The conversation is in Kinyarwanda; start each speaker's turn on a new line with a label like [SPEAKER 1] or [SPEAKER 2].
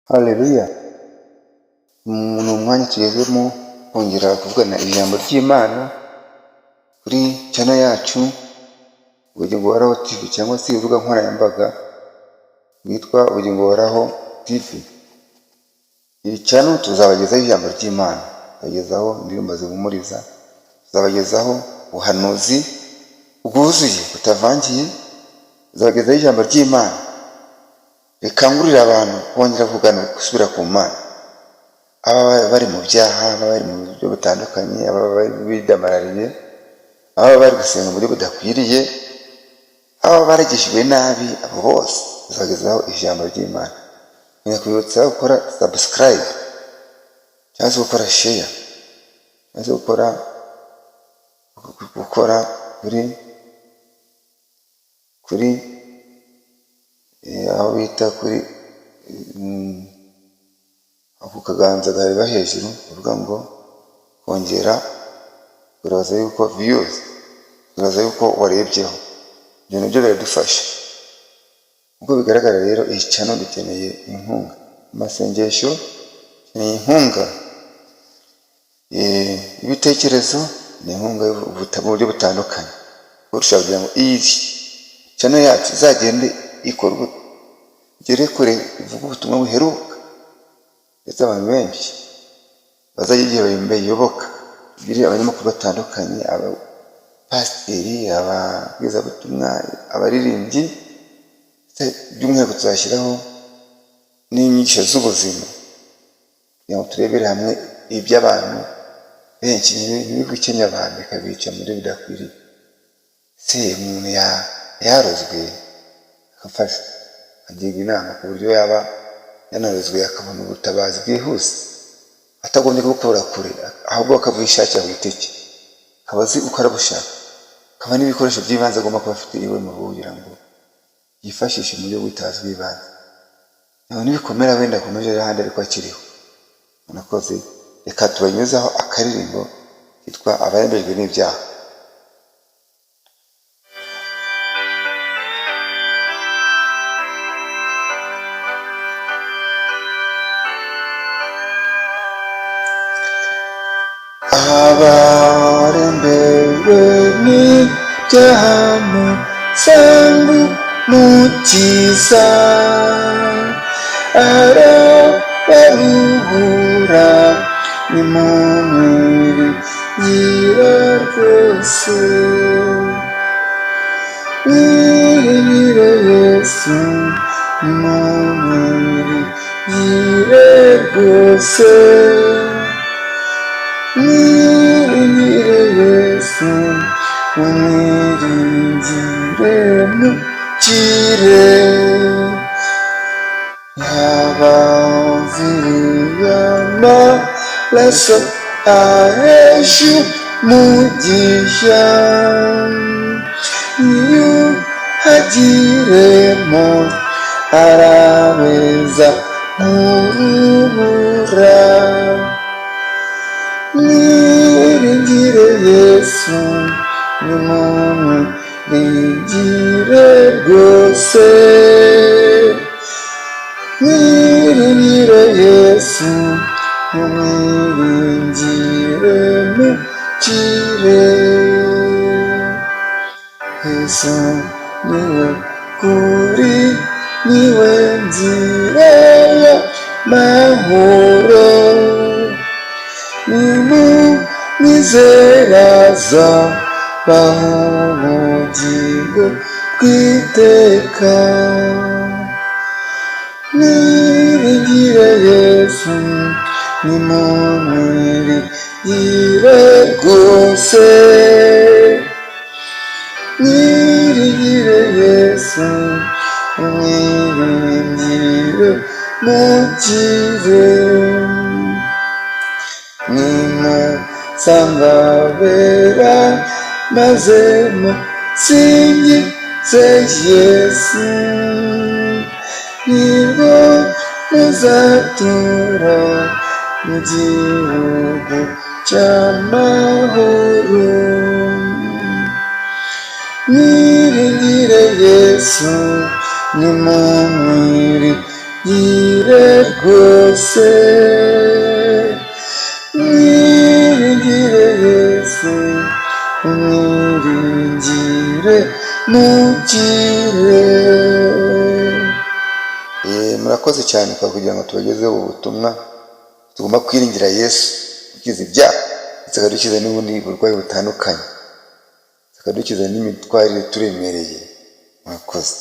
[SPEAKER 1] Haleluya. Ni umwanya tugezemo kongera kuvugana ijambo ry'Imana kuri channel yacu Ubugingo Buhoraho TV cyangwa se urubuga nkoranyambaga rwitwa Ubugingo Buhoraho TV. Iyi channel tuzabagezaho ijambo ry'Imana, tuzabagezaho indirimbo zihumuriza, tuzabagezaho ubuhanuzi bwuzuye butavangiye, tuzabagezaho ijambo ry'Imana rikangurira abantu kongera kugana gusubira ku Mana. Aba bari mu byaha, aba bari mu buryo butandukanye, aba bari bidamarariye, aba bari gusenga mu buryo budakwiriye, aba baragishijwe nabi, abo bose tuzabagezaho ijambo ry'Imana. Nyakwibutsa gukora subscribe cyangwa se gukora share cyangwa se gukora kuri aho bita kuri ako kaganza gareba hejuru uvuga ngo kongera kugaragaza yuko views, kugaragaza yuko warebyeho. Ibyo nabyo biradufasha. Ubwo bigaragara rero iyi channel dukeneye inkunga, amasengesho, dukeneye inkunga, ibitekerezo, ni inkunga y'uburyo butandukanye. Urashaka kugira ngo iyi channel yacu izagende ikorwe igere kure, ivuga ubutumwa buheruka, ndetse abantu benshi bazajya igihe bayoboka, biri abanyamakuru batandukanye, abapasiteri, ababwirizabutumwa, abaririmbyi, by'umwihariko tuzashyiraho n'inyigisho z'ubuzima kugira ngo turebere hamwe iby'abantu benshi ntibigukenya abantu bikabica muri bidakwiriye. Se umuntu yarozwe akafasha, agirwa inama ku buryo yaba yanarozwe akabona ubutabazi bwihuse atagombye kubukura kure, ahubwo akabwishakira ku giti cye, akaba azi uko arabushaka, akaba n'ibikoresho by'ibanze agomba kuba afite iwe mu rugo kugira ngo yifashishe mu buryo bw'itazi bw'ibanze. Naho nibikomera wenda akomeje ahandi ariko akiriho. Murakoze, reka tubanyuzaho akaririmbo kitwa Abarembejwe n'Ibyaha. Abarembejwe n'ibyaha musangu mukiza, arabaruhura nimumwiringire rwose. Mwiringire Yesu nimumwiringire rwose. Mwiringire Yesu mumwiringire mukire. Yabaviriye amaraso ahesha umugisha, niyuhagiremo arabeza nk'urubura. Mwiringire Yesu nimumwiringire rwose. Mwiringire Yesu mumwiringire mukire. Yesu niwe kuri, niwe nzira y'amahoro, nimumwizera azabaho ubugingo bw'iteka. Mwiringire Yesu nimumwiringire rwose. Mwiringire Yesu mumwiringire mukire. Nimusanga abera maze musingize Yesu, nibwo muzatura mu gihugu cy'amahoro. Mwiringire Yesu nimumwiringire rwose, mwiringire Yesu, mwiringire mukire. Murakoze cyane kugira ngo tubagezeho ubutumwa. Tugomba kwiringira Yesu ukiza ibyaha, akadukiza n'ubundi burwayi butandukanye, akadukiza n'imitwarire turemereye. Murakoze.